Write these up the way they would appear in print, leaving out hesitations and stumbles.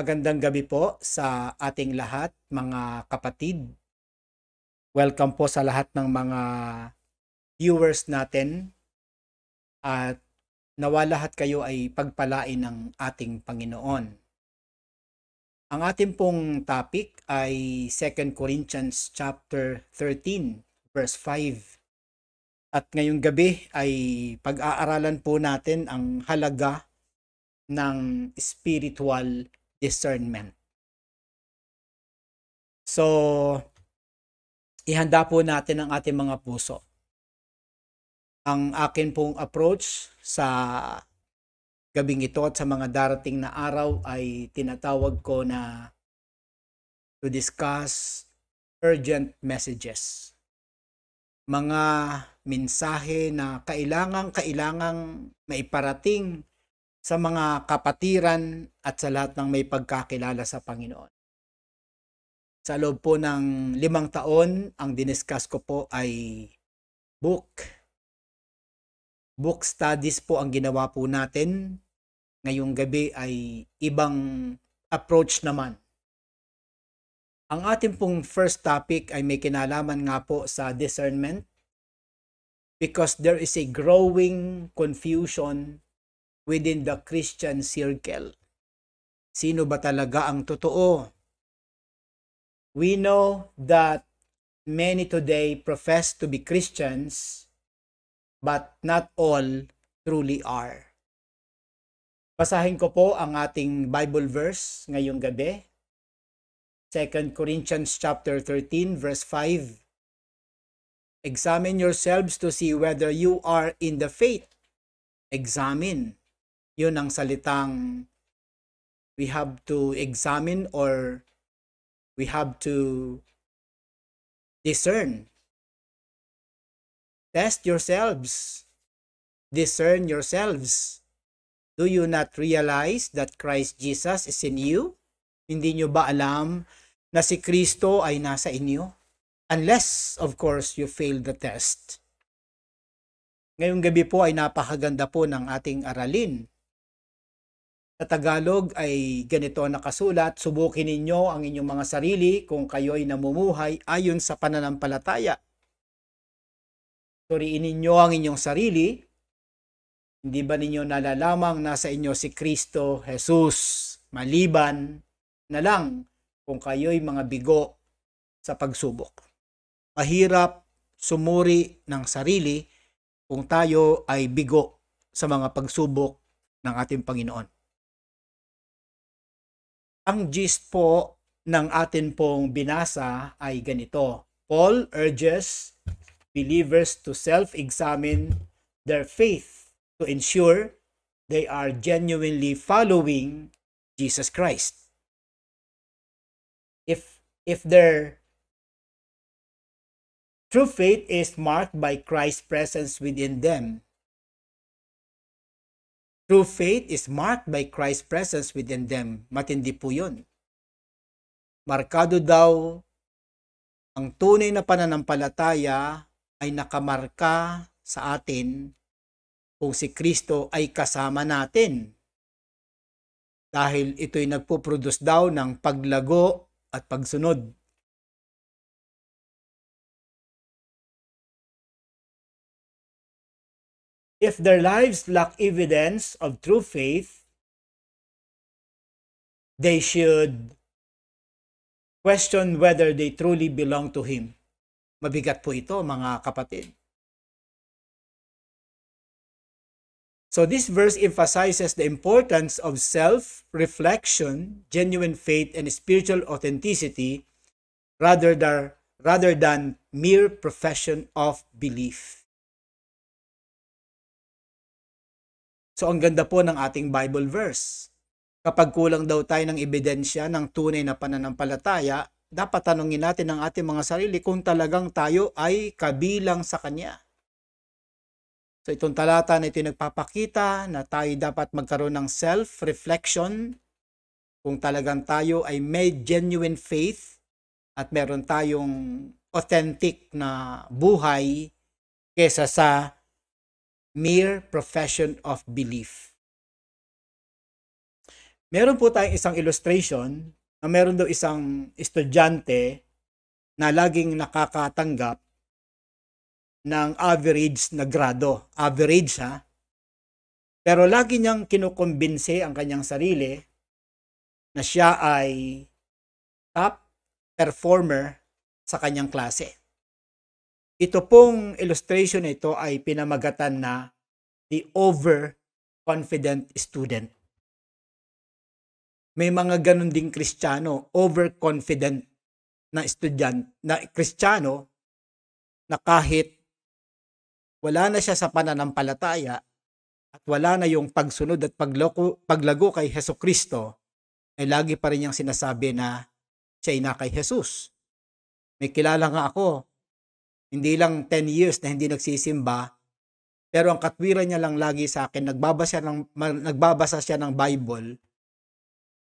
Magandang gabi po sa ating lahat, mga kapatid. Welcome po sa lahat ng mga viewers natin at nawa lahat kayo ay pagpalain ng ating Panginoon. Ang ating pong topic ay 2 Corinthians chapter 13 verse 5. At ngayong gabi ay pag-aaralan po natin ang halaga ng spiritual discernment. So, ihanda po natin ang ating mga puso. Ang akin pong approach sa gabing ito at sa mga darating na araw ay tinatawag ko na to discuss urgent messages. Mga mensahe na kailangang maiparating sa mga kapatiran at sa lahat ng may pagkakilala sa Panginoon. Sa loob po ng 5 taon, ang diniscuss ko po ay book studies po ang ginawa po natin. Ngayong gabi ay ibang approach naman. Ang ating pong first topic ay may kinalaman nga po sa discernment because there is a growing confusion within the Christian circle. Sino ba talaga ang totoo? We know that many today profess to be Christians, but not all truly are. Basahin ko po ang ating Bible verse ngayong gabi. 2 Corinthians chapter 13 verse 5. Examine yourselves to see whether you are in the faith. Examine. Yun ang salitang we have to examine or we have to discern. Test yourselves. Discern yourselves. Do you not realize that Christ Jesus is in you? Hindi nyo ba alam na si Kristo ay nasa inyo? Unless, of course, you fail the test. Ngayong gabi po ay napakaganda po ng ating aralin. Sa Tagalog ay ganito nakasulat, subukin ninyo ang inyong mga sarili kung kayo'y namumuhay ayon sa pananampalataya. Suriin ninyo ang inyong sarili. Hindi ba ninyo nalalamang nasa inyo si Kristo Jesus, maliban na lang kung kayo'y mga bigo sa pagsubok? Mahirap sumuri ng sarili kung tayo ay bigo sa mga pagsubok ng ating Panginoon. Ang gist po ng atin pong binasa ay ganito. Paul urges believers to self-examine their faith to ensure they are genuinely following Jesus Christ. If their true faith is marked by Christ's presence within them, true faith is marked by Christ's presence within them. Matindi po yun. Markado daw ang tunay na pananampalataya ay nakamarka sa atin kung si Kristo ay kasama natin. Dahil ito'y nagpo-produce daw ng paglago at pagsunod. If their lives lack evidence of true faith, they should question whether they truly belong to Him. Mabigat po ito, mga kapatid. So this verse emphasizes the importance of self-reflection, genuine faith, and spiritual authenticity rather than mere profession of belief. So ang ganda po ng ating Bible verse. Kapag kulang daw tayo ng ebidensya ng tunay na pananampalataya, dapat tanungin natin ang ating mga sarili kung talagang tayo ay kabilang sa Kanya. So itong talata na ito nagpapakita na tayo dapat magkaroon ng self-reflection kung talagang tayo ay may genuine faith at meron tayong authentic na buhay kesa sa mere profession of belief. Meron po tayong isang illustration na meron daw isang estudyante na laging nakakatanggap ng average na grado. Average ha. Pero lagi niyang kinukumbinse ang kanyang sarili na siya ay top performer sa kanyang klase. Ito pong illustration na ito ay pinamagatan na the overconfident student. May mga ganun ding Kristiyano, overconfident na estudyante, na Kristiyano na kahit wala na siya sa pananampalataya at wala na yung pagsunod at paglago kay Hesukristo, ay lagi pa rin niyang sinasabi na siya ay na kay Jesus. May kilala nga ako, hindi lang 10 years na hindi nagsisimba, pero ang katwiran niya lang lagi sa akin, nagbabasa siya ng Bible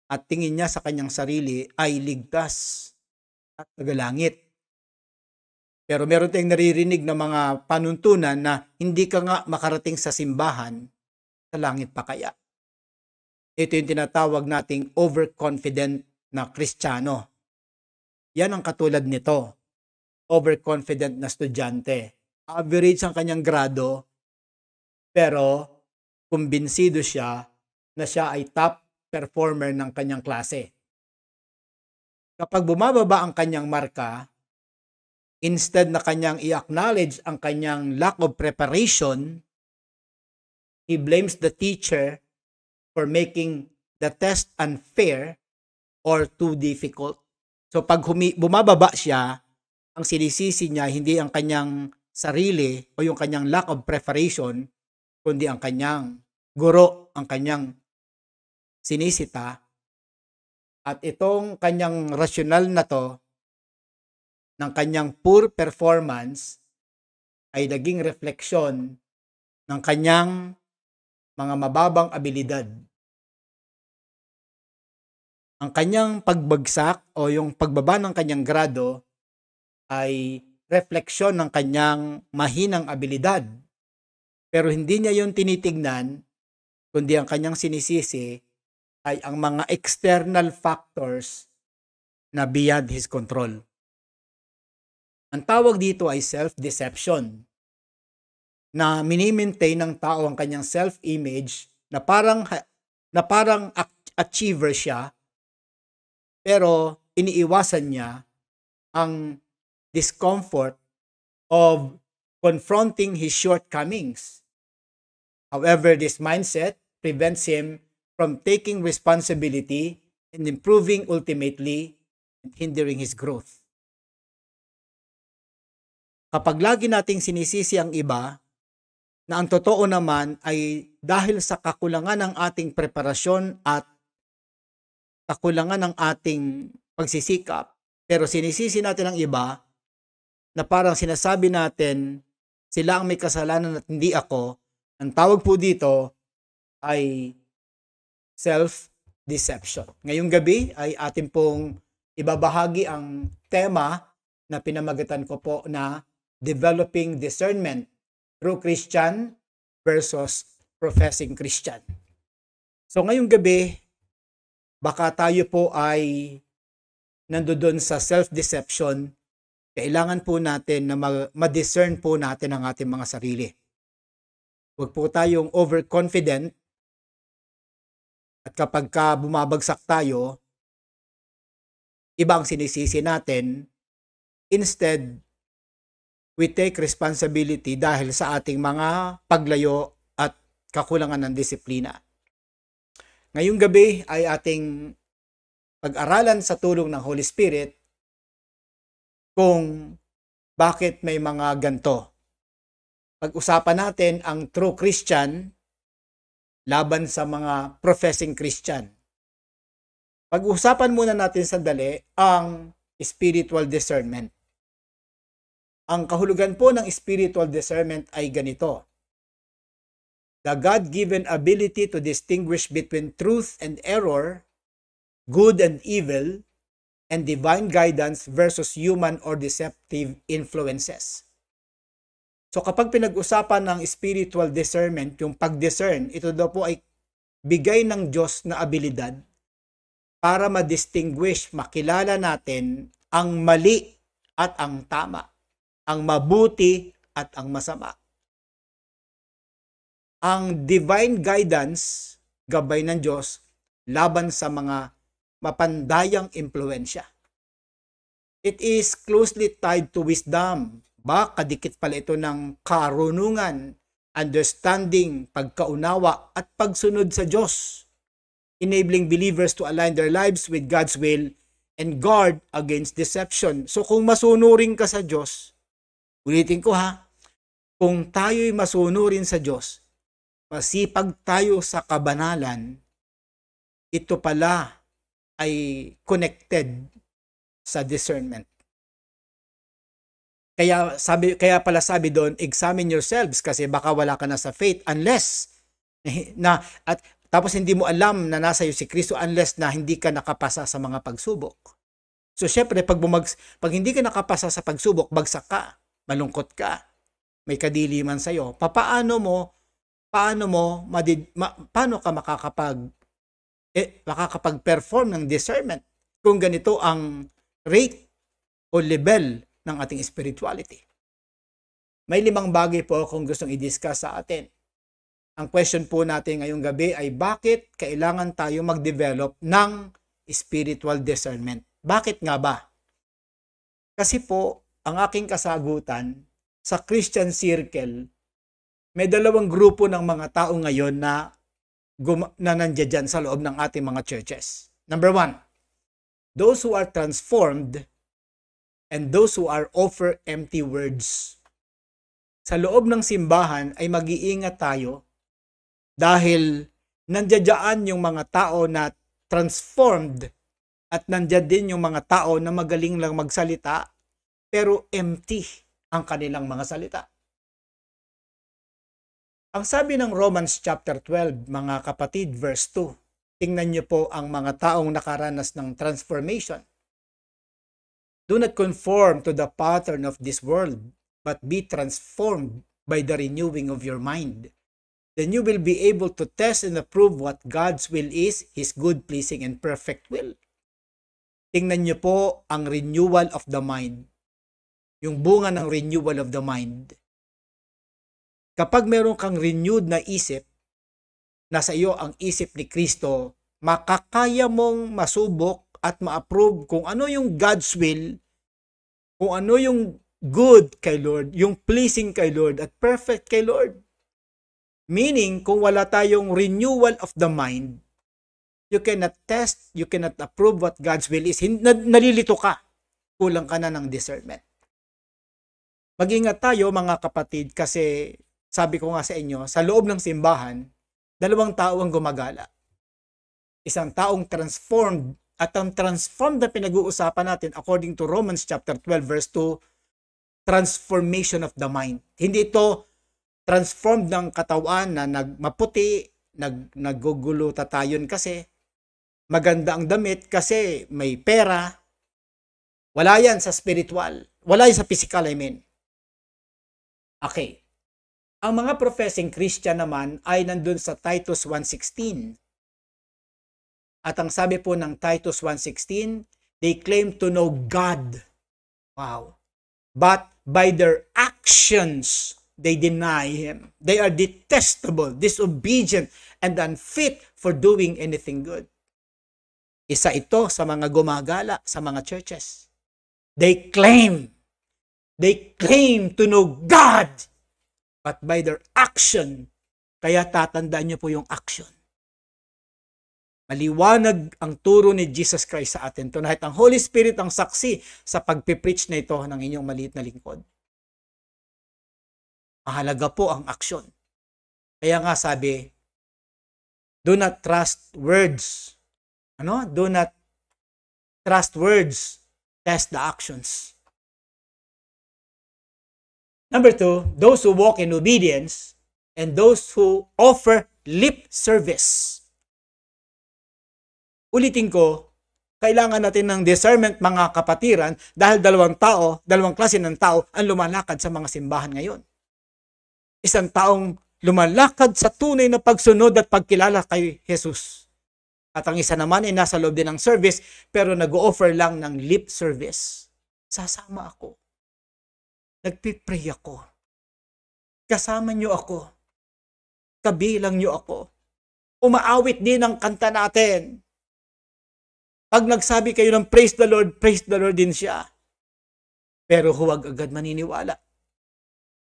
at tingin niya sa kanyang sarili ay ligtas at tagalangit. Pero meron tayong naririnig na mga panuntunan na hindi ka nga makarating sa simbahan, sa langit pa kaya. Ito yung tinatawag nating overconfident na Kristiyano. Yan ang katulad nito. Overconfident na estudyante. Average ang kanyang grado, pero kumbinsido siya na siya ay top performer ng kanyang klase. Kapag bumababa ang kanyang marka, instead na kanyang i-acknowledge ang kanyang lack of preparation, he blames the teacher for making the test unfair or too difficult. So pag bumababa siya, ang sinisisi niya hindi ang kanyang sarili o yung kanyang lack of preparation, kundi ang kanyang guro, ang kanyang sinisita. At itong kanyang rasyonal na to, ng kanyang poor performance, ay naging refleksyon ng kanyang mga mababang abilidad. Ang kanyang pagbagsak o yung pagbaba ng kanyang grado ay refleksyon ng kanyang mahinang abilidad. Pero hindi niya yun tinitignan, kundi ang kanyang sinisisi ay ang mga external factors na beyond his control. Ang tawag dito ay self-deception, na mini-maintain ng tao ang kanyang self-image na parang achiever siya, pero iniiwasan niya ang discomfort of confronting his shortcomings. However, this mindset prevents him from taking responsibility and improving ultimately and hindering his growth. Kapag lagi nating sinisisi ang iba, na ang totoo naman ay dahil sa kakulangan ng ating preparasyon at kakulangan ng ating pagsisikap, pero sinisisi natin ang iba na parang sinasabi natin sila ang may kasalanan at hindi ako, ang tawag po dito ay self-deception. Ngayong gabi ay atin pong ibabahagi ang tema na pinamagatan ko po na developing discernment through Christian versus professing Christian. So ngayong gabi, baka tayo po ay nandoon sa self-deception, kailangan po natin na ma-discern po natin ang ating mga sarili. Huwag po tayong overconfident at kapag bumabagsak tayo, iba ang sinisisi natin. Instead, we take responsibility dahil sa ating mga paglayo at kakulangan ng disiplina. Ngayong gabi ay ating pag-aralan sa tulong ng Holy Spirit kung bakit may mga ganto. Pag-usapan natin ang true Christian laban sa mga professing Christian. Pag-usapan muna natin sandali ang spiritual discernment. Ang kahulugan po ng spiritual discernment ay ganito: the God-given ability to distinguish between truth and error, good and evil, and divine guidance versus human or deceptive influences. So kapag pinag-usapan ng spiritual discernment, yung pag-discern, ito daw po ay bigay ng Diyos na abilidad para ma-distinguish, makilala natin ang mali at ang tama, ang mabuti at ang masama. Ang divine guidance, gabay ng Diyos, laban sa mga mapandayang impluensya. It is closely tied to wisdom. Kadikit pala ito ng karunungan, understanding, pagkaunawa, at pagsunod sa Diyos, enabling believers to align their lives with God's will and guard against deception. So kung masunurin ka sa Diyos, ulitin ko ha, kung tayo'y masunurin sa Diyos, masipag tayo sa kabanalan, ito pala ay connected sa discernment. Kaya pala sabi doon, examine yourselves kasi baka wala ka na sa faith unless at tapos hindi mo alam na nasa iyo si Kristo unless na hindi ka nakapasa sa mga pagsubok. So syempre pag hindi ka nakapasa sa pagsubok, bagsak ka, malungkot ka, may kadiliman sa iyo. Paano ka makakapag-perform ng discernment kung ganito ang rate o level ng ating spirituality? May 5 bagay po akong gustong i-discuss sa atin. Ang question po natin ngayong gabi ay bakit kailangan tayo mag-develop ng spiritual discernment? Bakit nga ba? Kasi po, ang aking kasagutan sa Christian circle, may 2 grupo ng mga tao ngayon na nandiyan dyan sa loob ng ating mga churches. Number 1, those who are transformed and those who are offer empty words. Sa loob ng simbahan ay mag-iingat tayo dahil nandiyan yung mga tao na transformed at nandiyan din yung mga tao na magaling lang magsalita pero empty ang kanilang mga salita. Ang sabi ng Romans chapter 12, mga kapatid, verse 2, tingnan niyo po ang mga taong nakaranas ng transformation. Do not conform to the pattern of this world, but be transformed by the renewing of your mind. Then you will be able to test and approve what God's will is, His good, pleasing, and perfect will. Tingnan niyo po ang renewal of the mind. Yung bunga ng renewal of the mind. Kapag meron kang renewed na isip, nasa iyo ang isip ni Kristo, makakaya mong masubok at ma-approve kung ano yung God's will, kung ano yung good kay Lord, yung pleasing kay Lord, at perfect kay Lord. Meaning, kung wala tayong renewal of the mind, you cannot test, you cannot approve what God's will is. Nalilito ka. Kulang ka na ng discernment. Mag-ingat tayo mga kapatid kasi sabi ko nga sa inyo, sa loob ng simbahan, 2 tao ang gumagala. Isang taong transformed at ang transformed na pinag-uusapan natin according to Romans chapter 12 verse 2, transformation of the mind. Hindi ito transformed ng katawan na maputi, nagguguluta tayon kasi, maganda ang damit kasi may pera. Wala yan sa spiritual. Wala yan sa physical, I mean. Okay. Ang mga professing Christian naman ay nandun sa Titus 1:16. At ang sabi po ng Titus 1:16, they claim to know God. Wow. But by their actions, they deny Him. They are detestable, disobedient, and unfit for doing anything good. Isa ito sa mga gumagala sa mga churches. They claim to know God, but by their action, kaya tatandaan niyo po yung action. Maliwanag ang turo ni Jesus Christ sa atin tonight. Ang Holy Spirit ang saksi sa pagpipreach na ito ng inyong maliit na lingkod. Mahalaga po ang aksyon. Kaya nga sabi, do not trust words. Do not trust words. Test the actions. Number 2, those who walk in obedience and those who offer lip service. Ulitin ko, kailangan natin ng discernment mga kapatiran dahil 2 klase ng tao ang lumalakad sa mga simbahan ngayon. Isang taong lumalakad sa tunay na pagsunod at pagkilala kay Jesus. At ang isa naman ay nasa loob din ng service pero nag-o-offer lang ng lip service. Sasama ako. Nagpipray ako. Kasama niyo ako. Kabilang niyo ako. Umaawit din ang kanta natin. Pag nagsabi kayo ng praise the Lord din siya. Pero huwag agad maniniwala.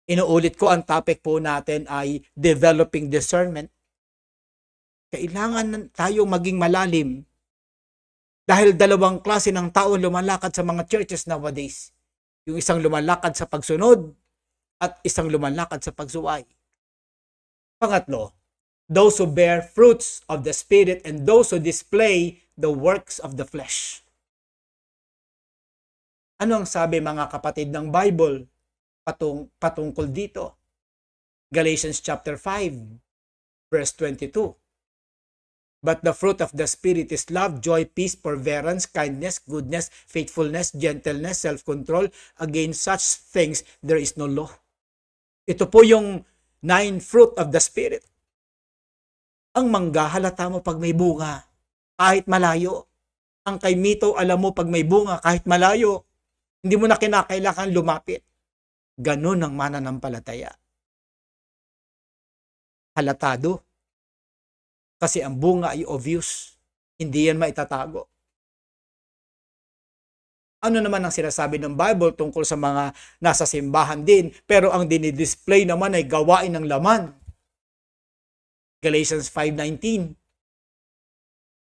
Inuulit ko, ang topic po natin ay developing discernment. Kailangan tayong maging malalim dahil dalawang klase ng tao lumalakad sa mga churches nowadays. Yung isang lumalakad sa pagsunod at isang lumalakad sa pagsuway. Pangatlo, those who bear fruits of the Spirit and those who display the works of the flesh. Ano ang sabi mga kapatid ng Bible patungkol dito? Galatians chapter 5, verse 22. But the fruit of the Spirit is love, joy, peace, forbearance, kindness, goodness, faithfulness, gentleness, self-control. Against such things, there is no law. Ito po yung 9 fruit of the Spirit. Ang mangga, halata mo pag may bunga, kahit malayo. Ang kay mito, alam mo pag may bunga, kahit malayo. Hindi mo na kinakailangan lumapit. Ganun ang mananampalataya. Halatado. Kasi ang bunga ay obvious. Hindi yan maitatago. Ano naman ang sinasabi ng Bible tungkol sa mga nasa simbahan din, pero ang dinidisplay naman ay gawain ng laman? Galatians 5:19.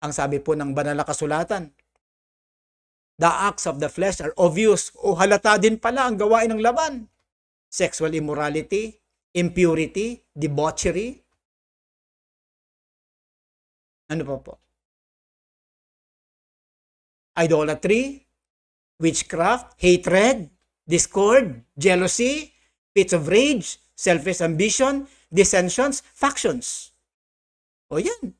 Ang sabi po ng banal na kasulatan, the acts of the flesh are obvious. O halata din pala ang gawain ng laman. Sexual immorality, impurity, debauchery. Ano pa po? Idolatry, witchcraft, hatred, discord, jealousy, fits of rage, selfish ambition, dissensions, factions. O yan.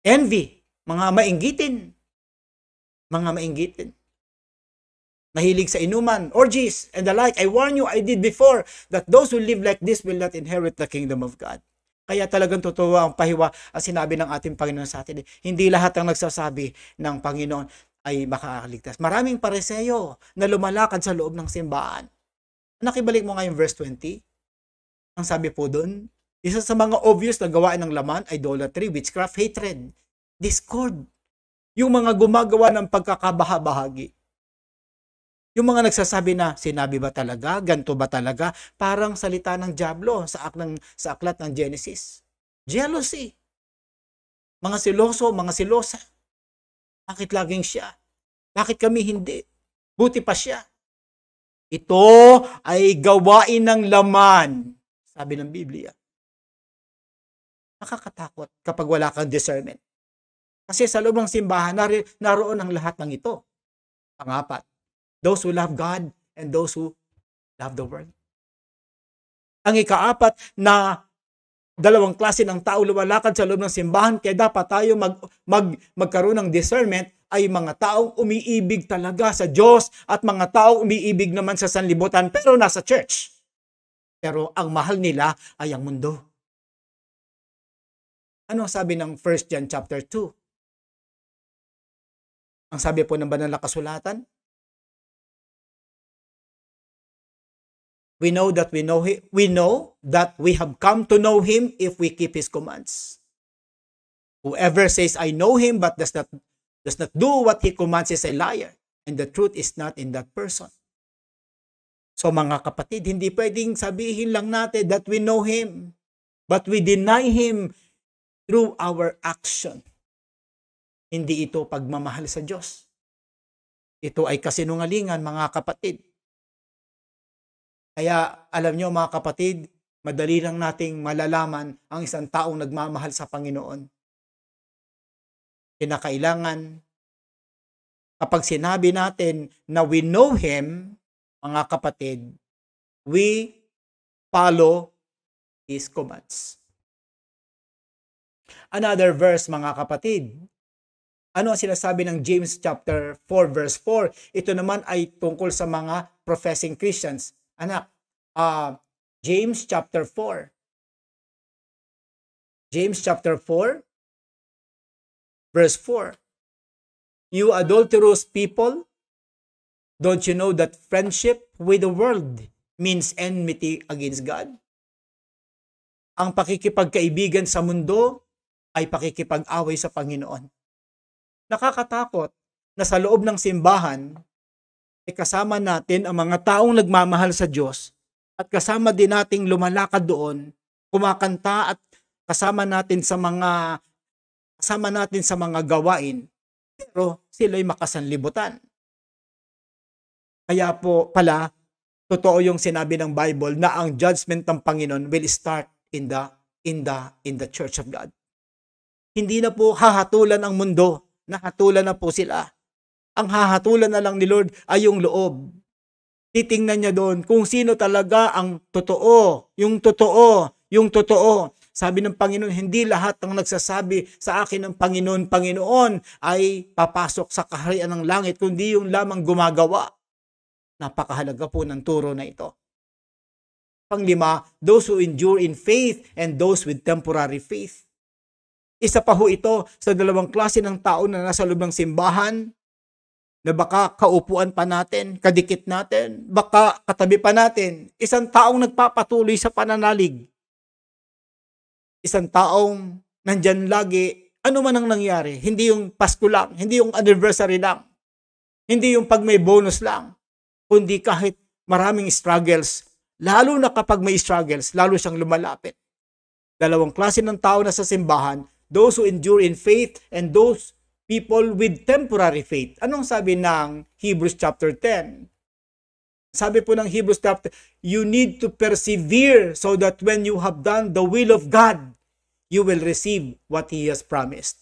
Envy, mga mainggitin. Mga mainggitin. Mahilig sa inuman, orgies, and the like. I warn you, I did before, that those who live like this will not inherit the kingdom of God. Kaya talagang totoo ang pahiwa ang sinabi ng ating Panginoon sa atin. Hindi lahat ang nagsasabi ng Panginoon ay makakaligtas. Maraming Pariseo na lumalakad sa loob ng simbahan. Nakibalik mo ngayon verse 20. Ang sabi po doon, isa sa mga obvious na gawain ng laman, idolatry, witchcraft, hatred, discord. Yung mga gumagawa ng pagkakabahabahagi. Yung mga nagsasabi na, sinabi ba talaga? Ganto ba talaga? Parang salita ng dyablo sa aklat ng Genesis. Jealousy. Mga siloso, mga silosa. Bakit laging siya? Bakit kami hindi? Buti pa siya. Ito ay gawain ng laman, sabi ng Biblia. Nakakatakot kapag wala kang discernment. Kasi sa loob ng simbahan, naroon ang lahat ng ito. Pangapat, those who love God and those who love the world. Ang ikaapat na dalawang klase ng tao lumalakad sa loob ng simbahan, kaya dapat tayo magkaroon ng discernment, ay mga taong umiibig talaga sa Diyos at mga taong umiibig naman sa sanlibutan pero nasa church. Pero ang mahal nila ay ang mundo. Ano sabi ng 1 John chapter 2? Ang sabi po ng banal na kasulatan, we know that we have come to know him if we keep his commands. Whoever says I know him but does not do what he commands is a liar, and the truth is not in that person. So mga kapatid, hindi pwedeng sabihin lang natin that we know him, but we deny him through our action. Hindi ito pagmamahal sa Diyos. Ito ay kasinungalingan, mga kapatid. Kaya alam nyo mga kapatid, madali lang nating malalaman ang isang taong nagmamahal sa Panginoon. Kinakailangan, kapag sinabi natin na we know him, mga kapatid, we follow his commands. Another verse, mga kapatid. Ano ang sinasabi ng James chapter 4 verse 4? Ito naman ay tungkol sa mga professing Christians. Anak, James chapter 4. James chapter 4 Verse 4, you adulterous people, don't you know that friendship with the world means enmity against God? Ang pakikipagkaibigan sa mundo ay pakikipag-away sa Panginoon. Nakakatakot na sa loob ng simbahan ay kasama natin ang mga taong nagmamahal sa Diyos at kasama din nating lumalakad doon, kumakanta at kasama natin sa mga gawain, pero sila'y makasanlibutan. Kaya po pala, totoo yung sinabi ng Bible na ang judgment ng Panginoon will start in the church of God. Hindi na po hahatulan ang mundo, nahatulan na po sila. Ang hahatulan na lang ni Lord ay yung loob. Titingnan niya doon kung sino talaga ang totoo, yung totoo, yung totoo. Sabi ng Panginoon, hindi lahat ng nagsasabi sa akin ng Panginoon, Panginoon ay papasok sa kaharian ng langit, kundi yung lamang gumagawa. Napakahalaga po ng turo na ito. Panglima, those who endure in faith and those with temporary faith. Isa pa ho ito sa dalawang klase ng tao na nasa loob ng simbahan, na baka kaupuan pa natin, kadikit natin, baka katabi pa natin. Isang taong nagpapatuloy sa pananalig. Isang taong nandyan lagi, ano man ang nangyari. Hindi yung Pasko lang, hindi yung anniversary lang, hindi yung pag may bonus lang, kundi kahit maraming struggles, lalo na kapag may struggles, lalo siyang lumalapit. Dalawang klase ng tao na sa simbahan, those who endure in faith and those people with temporary faith. Anong sabi ng Hebrews chapter 10? Sabi po ng Hebrews chapter, you need to persevere so that when you have done the will of God, you will receive what He has promised.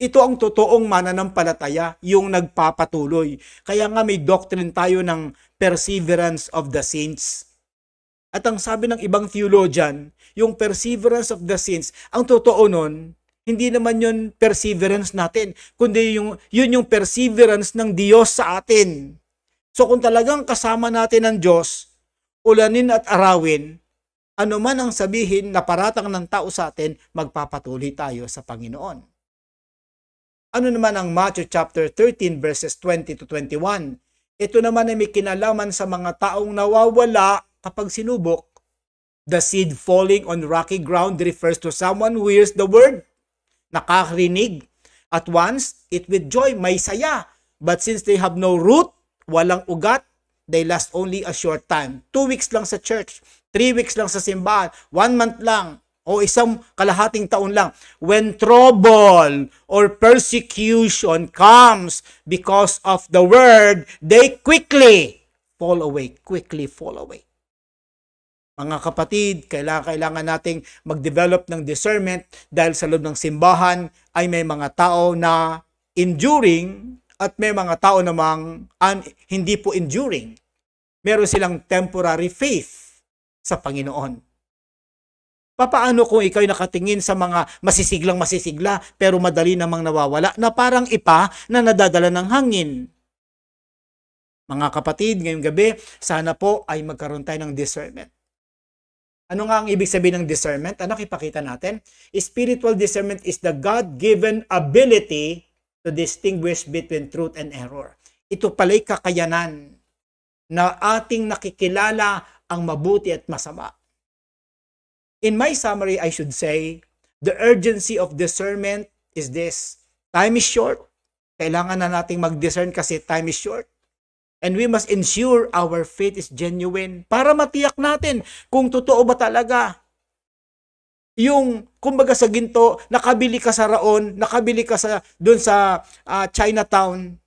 Ito ang totoong mananampalataya, yung nagpapatuloy. Kaya nga may doctrine tayo ng perseverance of the saints. At ang sabi ng ibang theologian, yung perseverance of the saints, ang totoo nun, hindi naman yun perseverance natin, kundi yun yung perseverance ng Diyos sa atin. So kung talagang kasama natin ang Diyos, ulanin at arawin, ano man ang sabihin na paratang ng tao sa atin, magpapatuloy tayo sa Panginoon. Ano naman ang Matthew chapter 13 verses 20 to 21? Ito naman ay may kinalaman sa mga taong nawawala kapag sinubok. The seed falling on rocky ground refers to someone who hears the word, nakakarinig, at once, it with joy, may saya. But since they have no root, walang ugat, they last only a short time. 2 weeks lang sa church, 3 weeks lang sa simbahan, 1 month lang, o isang kalahating taon lang. When trouble or persecution comes because of the word, they quickly fall away. Mga kapatid, kailangan nating mag-develop ng discernment dahil sa loob ng simbahan ay may mga tao na enduring at may mga tao namang hindi po enduring. Meron silang temporary faith sa Panginoon. Papaano kung ikaw ay nakatingin sa mga masisigla pero madali namang nawawala na parang ipa na nadadala ng hangin? Mga kapatid, ngayong gabi, sana po ay magkaroon tayo ng discernment. Ano nga ang ibig sabihin ng discernment? Ano ipakita natin? Spiritual discernment is the God-given ability to distinguish between truth and error. Ito pala'y kakayanan na ating nakikilala ang mabuti at masama. In my summary, I should say, the urgency of discernment is this. Time is short. Kailangan na nating mag-discern kasi time is short. And we must ensure our faith is genuine para matiyak natin kung totoo ba talaga. Yung, kumbaga sa ginto, nakabili ka sa Raon, nakabili ka doon sa Chinatown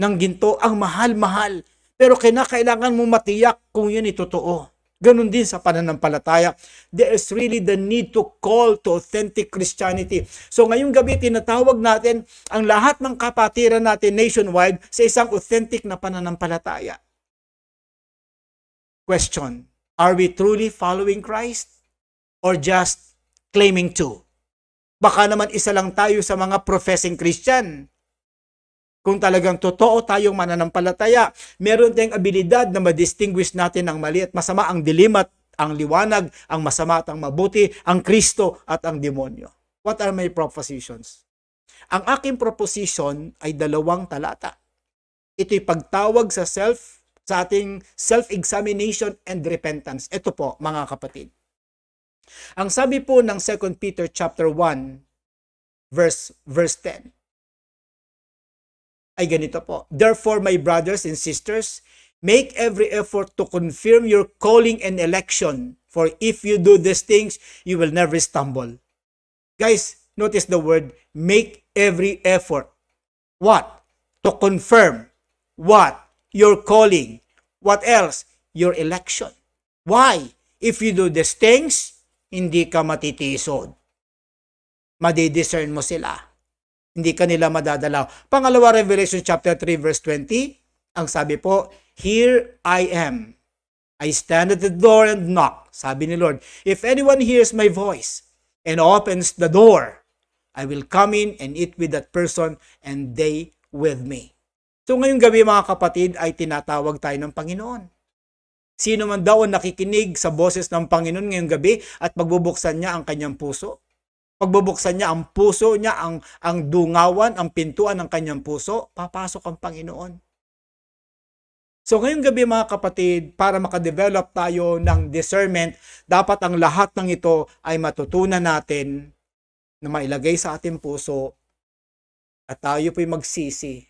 ng ginto, ang mahal-mahal. Pero kailangan mo matiyak kung yun ay totoo. Ganun din sa pananampalataya. There is really the need to call to authentic Christianity. So ngayong gabi, tinatawag natin ang lahat ng kapatiran natin nationwide sa isang authentic na pananampalataya. Question, are we truly following Christ or just claiming to? Baka naman isa lang tayo sa mga professing Christian. Kung talagang totoo tayong mananampalataya, meron tayong abilidad na ma-distinguish natin ang mali at masama, ang dilim at ang liwanag, ang masama at ang mabuti, ang Kristo at ang demonyo. What are my propositions? Ang aking proposition ay 2 talata. Ito'y pagtawag sa ating self-examination and repentance. Ito po, mga kapatid. Ang sabi po ng 2 Peter chapter 1 verse 10 ay ganito po. Therefore, my brothers and sisters, make every effort to confirm your calling and election. For if you do these things, you will never stumble. Guys, notice the word, make every effort. What? To confirm. What? Your calling. What else? Your election. Why? If you do these things, hindi ka matitisod. Madidiscern mo sila. Hindi ka nila madadalaw. Pangalawa, Revelation chapter 3 verse 20, ang sabi po, here I am. I stand at the door and knock. Sabi ni Lord, if anyone hears my voice and opens the door, I will come in and eat with that person and they with me. So ngayong gabi mga kapatid ay tinatawag tayo ng Panginoon. Sino man daw ang nakikinig sa boses ng Panginoon ngayong gabi at magbubuksan niya ang kanyang puso, pagbubuksan niya ang puso niya, ang dungawan, ang pintuan ng kanyang puso, papasok ang Panginoon. So ngayong gabi mga kapatid, para makadevelop tayo ng discernment, dapat ang lahat ng ito ay matutunan natin na mailagay sa ating puso at tayo po'y magsisi.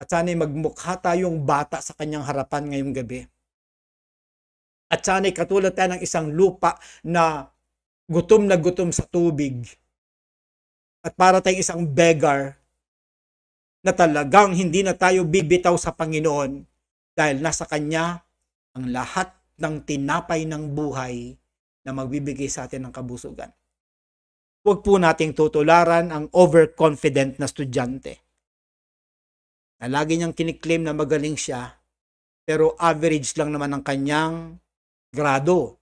At sana'y magmukha tayong bata sa kanyang harapan ngayong gabi. At sana'y katulad tayo ng isang lupa na gutom sa tubig. At para tayong isang beggar na talagang hindi na tayo bibitaw sa Panginoon dahil nasa Kanya ang lahat ng tinapay ng buhay na magbibigay sa atin ng kabusugan. Huwag po nating tutularan ang overconfident na estudyante na lagi niyang kiniklaim na magaling siya pero average lang naman ang kanyang grado.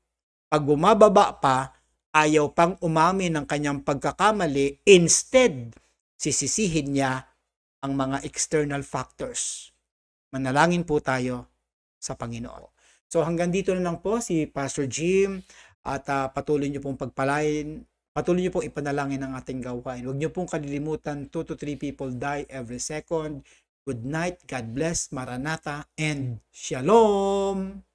Pag bumababa pa, ayaw pang umamin ng kanyang pagkakamali, instead, sisisihin niya ang mga external factors. Manalangin po tayo sa Panginoon. So hanggang dito na lang po si Pastor Jim at patuloy niyo pong pagpalain, patuloy niyo pong ipanalangin ang ating gawain. Huwag niyo pong kalilimutan, 2 to 3 people die every second. Good night, God bless, Maranatha, and Shalom!